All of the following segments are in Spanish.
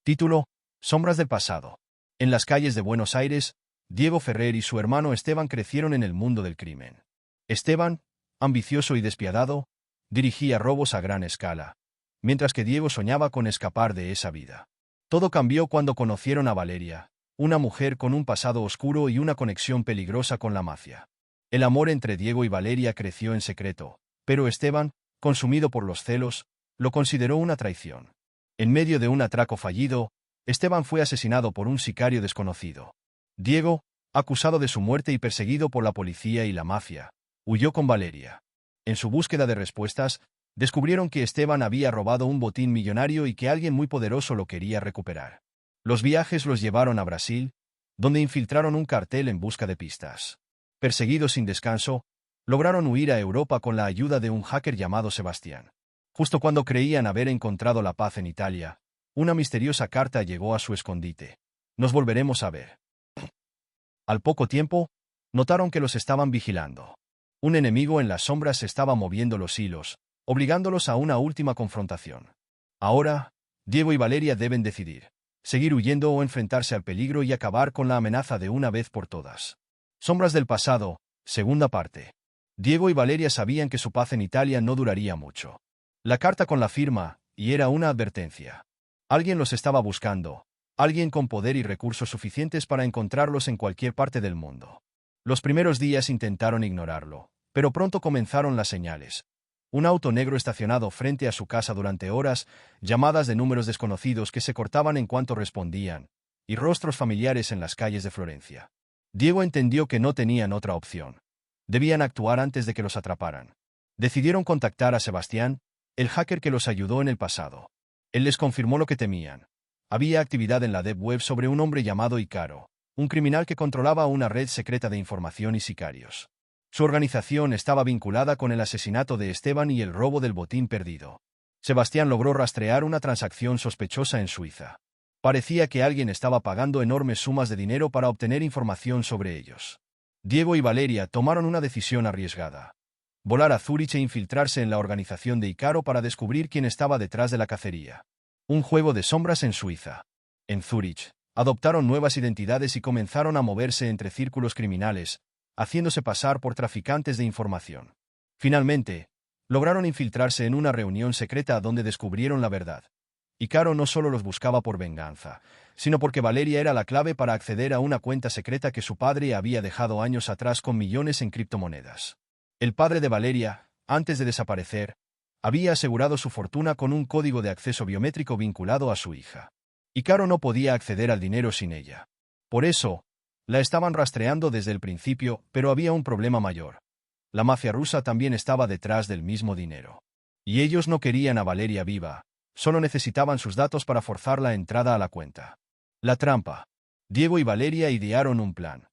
Título: Sombras del pasado. En las calles de Buenos Aires, Diego Ferrer y su hermano Esteban crecieron en el mundo del crimen. Esteban, ambicioso y despiadado, dirigía robos a gran escala, mientras que Diego soñaba con escapar de esa vida. Todo cambió cuando conocieron a Valeria, una mujer con un pasado oscuro y una conexión peligrosa con la mafia. El amor entre Diego y Valeria creció en secreto, pero Esteban, consumido por los celos, lo consideró una traición. En medio de un atraco fallido, Esteban fue asesinado por un sicario desconocido. Diego, acusado de su muerte y perseguido por la policía y la mafia, huyó con Valeria. En su búsqueda de respuestas, descubrieron que Esteban había robado un botín millonario y que alguien muy poderoso lo quería recuperar. Los viajes los llevaron a Brasil, donde infiltraron un cartel en busca de pistas. Perseguidos sin descanso, lograron huir a Europa con la ayuda de un hacker llamado Sebastián. Justo cuando creían haber encontrado la paz en Italia, una misteriosa carta llegó a su escondite. Nos volveremos a ver. Al poco tiempo, notaron que los estaban vigilando. Un enemigo en las sombras estaba moviendo los hilos, obligándolos a una última confrontación. Ahora, Diego y Valeria deben decidir: seguir huyendo o enfrentarse al peligro y acabar con la amenaza de una vez por todas. Sombras del pasado, segunda parte. Diego y Valeria sabían que su paz en Italia no duraría mucho. La carta con la firma, y era una advertencia. Alguien los estaba buscando, alguien con poder y recursos suficientes para encontrarlos en cualquier parte del mundo. Los primeros días intentaron ignorarlo, pero pronto comenzaron las señales. Un auto negro estacionado frente a su casa durante horas, llamadas de números desconocidos que se cortaban en cuanto respondían, y rostros familiares en las calles de Florencia. Diego entendió que no tenían otra opción. Debían actuar antes de que los atraparan. Decidieron contactar a Sebastián, el hacker que los ayudó en el pasado. Él les confirmó lo que temían. Había actividad en la deep web sobre un hombre llamado Icaro, un criminal que controlaba una red secreta de información y sicarios. Su organización estaba vinculada con el asesinato de Esteban y el robo del botín perdido. Sebastián logró rastrear una transacción sospechosa en Suiza. Parecía que alguien estaba pagando enormes sumas de dinero para obtener información sobre ellos. Diego y Valeria tomaron una decisión arriesgada: volar a Zúrich e infiltrarse en la organización de Icaro para descubrir quién estaba detrás de la cacería. Un juego de sombras en Suiza. En Zúrich, adoptaron nuevas identidades y comenzaron a moverse entre círculos criminales, haciéndose pasar por traficantes de información. Finalmente, lograron infiltrarse en una reunión secreta donde descubrieron la verdad. Icaro no solo los buscaba por venganza, sino porque Valeria era la clave para acceder a una cuenta secreta que su padre había dejado años atrás con millones en criptomonedas. El padre de Valeria, antes de desaparecer, había asegurado su fortuna con un código de acceso biométrico vinculado a su hija. Icaro no podía acceder al dinero sin ella. Por eso, la estaban rastreando desde el principio, pero había un problema mayor. La mafia rusa también estaba detrás del mismo dinero. Y ellos no querían a Valeria viva, solo necesitaban sus datos para forzar la entrada a la cuenta. La trampa. Diego y Valeria idearon un plan.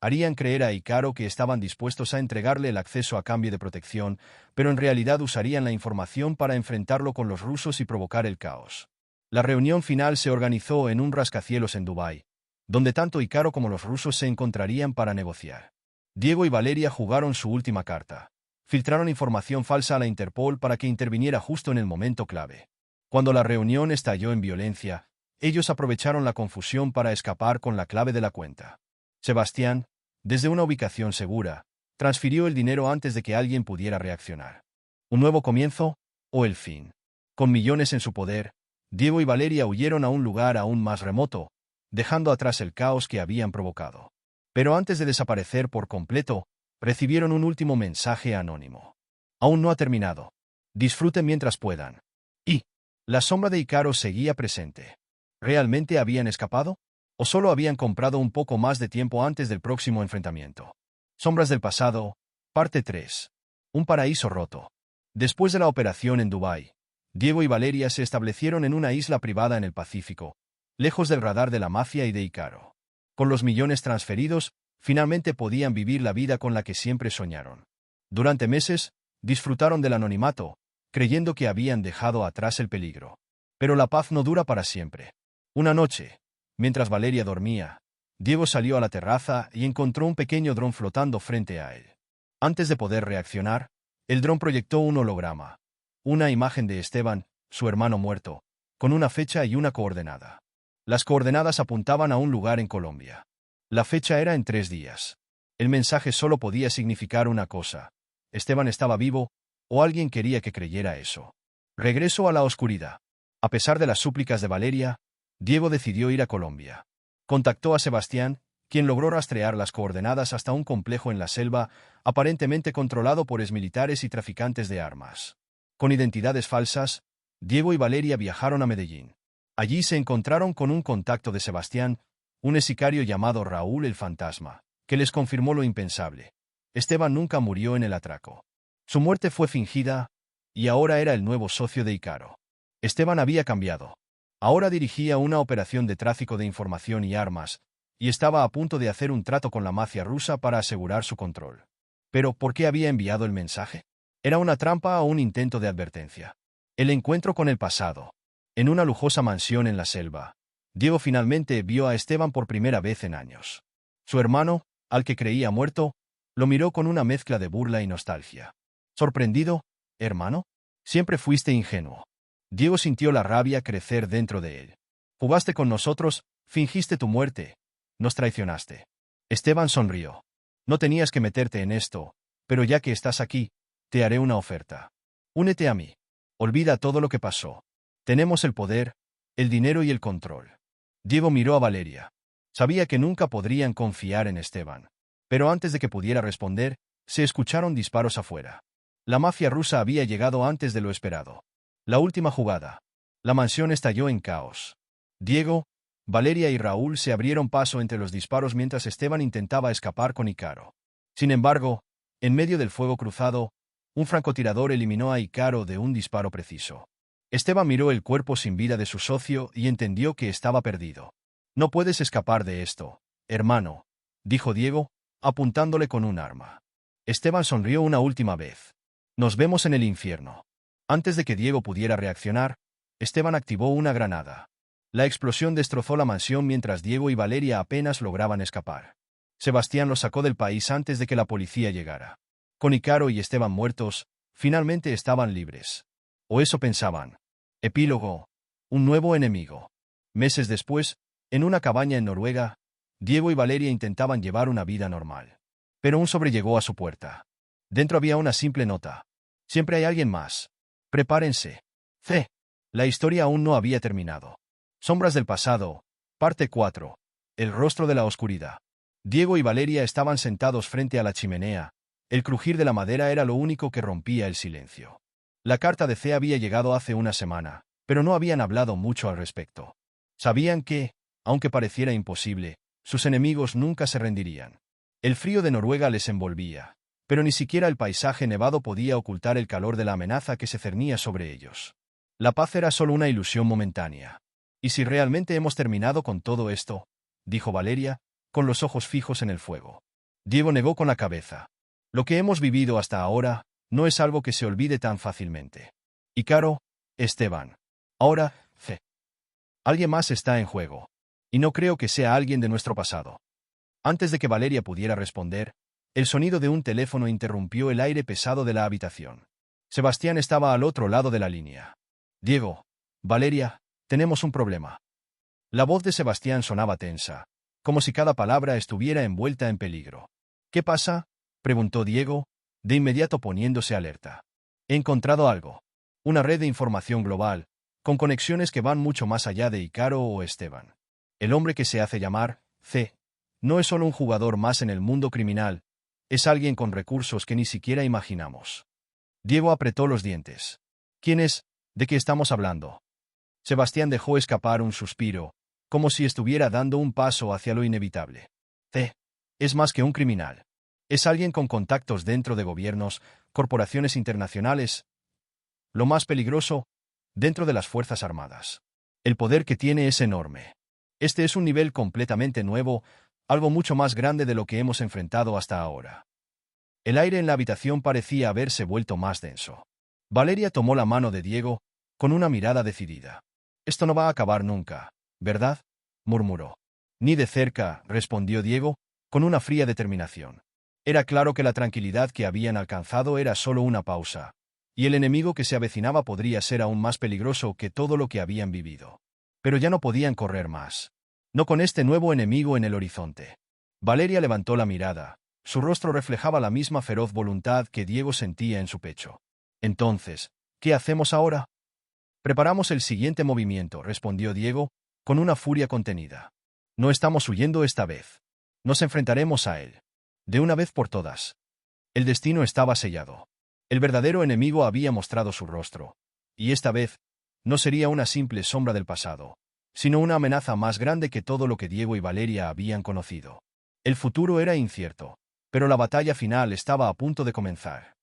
Harían creer a Icaro que estaban dispuestos a entregarle el acceso a cambio de protección, pero en realidad usarían la información para enfrentarlo con los rusos y provocar el caos. La reunión final se organizó en un rascacielos en Dubái, donde tanto Icaro como los rusos se encontrarían para negociar. Diego y Valeria jugaron su última carta. Filtraron información falsa a la Interpol para que interviniera justo en el momento clave. Cuando la reunión estalló en violencia, ellos aprovecharon la confusión para escapar con la clave de la cuenta. Sebastián, desde una ubicación segura, transfirió el dinero antes de que alguien pudiera reaccionar. ¿Un nuevo comienzo o el fin? Con millones en su poder, Diego y Valeria huyeron a un lugar aún más remoto, dejando atrás el caos que habían provocado. Pero antes de desaparecer por completo, recibieron un último mensaje anónimo. Aún no ha terminado. Disfruten mientras puedan. Y la sombra de Icaro seguía presente. ¿Realmente habían escapado? ¿O solo habían comprado un poco más de tiempo antes del próximo enfrentamiento? Sombras del pasado, parte 3. Un paraíso roto. Después de la operación en Dubái, Diego y Valeria se establecieron en una isla privada en el Pacífico, lejos del radar de la mafia y de Icaro. Con los millones transferidos, finalmente podían vivir la vida con la que siempre soñaron. Durante meses, disfrutaron del anonimato, creyendo que habían dejado atrás el peligro. Pero la paz no dura para siempre. Una noche, mientras Valeria dormía, Diego salió a la terraza y encontró un pequeño dron flotando frente a él. Antes de poder reaccionar, el dron proyectó un holograma, una imagen de Esteban, su hermano muerto, con una fecha y una coordenada. Las coordenadas apuntaban a un lugar en Colombia. La fecha era en 3 días. El mensaje solo podía significar una cosa: Esteban estaba vivo, o alguien quería que creyera eso. Regreso a la oscuridad. A pesar de las súplicas de Valeria, Diego decidió ir a Colombia. Contactó a Sebastián, quien logró rastrear las coordenadas hasta un complejo en la selva, aparentemente controlado por exmilitares y traficantes de armas. Con identidades falsas, Diego y Valeria viajaron a Medellín. Allí se encontraron con un contacto de Sebastián, un sicario llamado Raúl el Fantasma, que les confirmó lo impensable: Esteban nunca murió en el atraco. Su muerte fue fingida, y ahora era el nuevo socio de Icaro. Esteban había cambiado. Ahora dirigía una operación de tráfico de información y armas, y estaba a punto de hacer un trato con la mafia rusa para asegurar su control. Pero, ¿por qué había enviado el mensaje? ¿Era una trampa o un intento de advertencia? El encuentro con el pasado. En una lujosa mansión en la selva, Diego finalmente vio a Esteban por primera vez en años. Su hermano, al que creía muerto, lo miró con una mezcla de burla y nostalgia. Sorprendido: «¿Hermano? Siempre fuiste ingenuo». Diego sintió la rabia crecer dentro de él. «Jugaste con nosotros, fingiste tu muerte, nos traicionaste». Esteban sonrió. «No tenías que meterte en esto, pero ya que estás aquí, te haré una oferta. Únete a mí. Olvida todo lo que pasó. Tenemos el poder, el dinero y el control». Diego miró a Valeria. Sabía que nunca podrían confiar en Esteban. Pero antes de que pudiera responder, se escucharon disparos afuera. La mafia rusa había llegado antes de lo esperado. La última jugada. La mansión estalló en caos. Diego, Valeria y Raúl se abrieron paso entre los disparos mientras Esteban intentaba escapar con Icaro. Sin embargo, en medio del fuego cruzado, un francotirador eliminó a Icaro de un disparo preciso. Esteban miró el cuerpo sin vida de su socio y entendió que estaba perdido. «No puedes escapar de esto, hermano», dijo Diego, apuntándole con un arma. Esteban sonrió una última vez. «Nos vemos en el infierno». Antes de que Diego pudiera reaccionar, Esteban activó una granada. La explosión destrozó la mansión mientras Diego y Valeria apenas lograban escapar. Sebastián los sacó del país antes de que la policía llegara. Con Icaro y Esteban muertos, finalmente estaban libres. O eso pensaban. Epílogo. Un nuevo enemigo. Meses después, en una cabaña en Noruega, Diego y Valeria intentaban llevar una vida normal. Pero un sobre llegó a su puerta. Dentro había una simple nota: «Siempre hay alguien más. Prepárense. C». La historia aún no había terminado. Sombras del pasado, parte 4. El rostro de la oscuridad. Diego y Valeria estaban sentados frente a la chimenea. El crujir de la madera era lo único que rompía el silencio. La carta de C había llegado hace una semana, pero no habían hablado mucho al respecto. Sabían que, aunque pareciera imposible, sus enemigos nunca se rendirían. El frío de Noruega les envolvía, pero ni siquiera el paisaje nevado podía ocultar el calor de la amenaza que se cernía sobre ellos. La paz era solo una ilusión momentánea. «¿Y si realmente hemos terminado con todo esto?», dijo Valeria, con los ojos fijos en el fuego. Diego negó con la cabeza. «Lo que hemos vivido hasta ahora no es algo que se olvide tan fácilmente. Icaro, Esteban. Ahora, C. Alguien más está en juego. Y no creo que sea alguien de nuestro pasado». Antes de que Valeria pudiera responder, el sonido de un teléfono interrumpió el aire pesado de la habitación. Sebastián estaba al otro lado de la línea. «Diego, Valeria, tenemos un problema». La voz de Sebastián sonaba tensa, como si cada palabra estuviera envuelta en peligro. «¿Qué pasa?», preguntó Diego, de inmediato poniéndose alerta. «He encontrado algo. Una red de información global, con conexiones que van mucho más allá de Icaro o Esteban. El hombre que se hace llamar C no es solo un jugador más en el mundo criminal, es alguien con recursos que ni siquiera imaginamos». Diego apretó los dientes. «¿Quién es? ¿De qué estamos hablando?». Sebastián dejó escapar un suspiro, como si estuviera dando un paso hacia lo inevitable. «C es más que un criminal. Es alguien con contactos dentro de gobiernos, corporaciones internacionales. Lo más peligroso, dentro de las Fuerzas Armadas. El poder que tiene es enorme. Este es un nivel completamente nuevo, algo mucho más grande de lo que hemos enfrentado hasta ahora». El aire en la habitación parecía haberse vuelto más denso. Valeria tomó la mano de Diego, con una mirada decidida. «Esto no va a acabar nunca, ¿verdad?», murmuró. «Ni de cerca», respondió Diego, con una fría determinación. Era claro que la tranquilidad que habían alcanzado era solo una pausa, y el enemigo que se avecinaba podría ser aún más peligroso que todo lo que habían vivido. Pero ya no podían correr más. No con este nuevo enemigo en el horizonte. Valeria levantó la mirada. Su rostro reflejaba la misma feroz voluntad que Diego sentía en su pecho. Entonces, ¿qué hacemos ahora? Preparamos el siguiente movimiento, respondió Diego, con una furia contenida. No estamos huyendo esta vez. Nos enfrentaremos a él. De una vez por todas. El destino estaba sellado. El verdadero enemigo había mostrado su rostro. Y esta vez, no sería una simple sombra del pasado, sino una amenaza más grande que todo lo que Diego y Valeria habían conocido. El futuro era incierto, pero la batalla final estaba a punto de comenzar.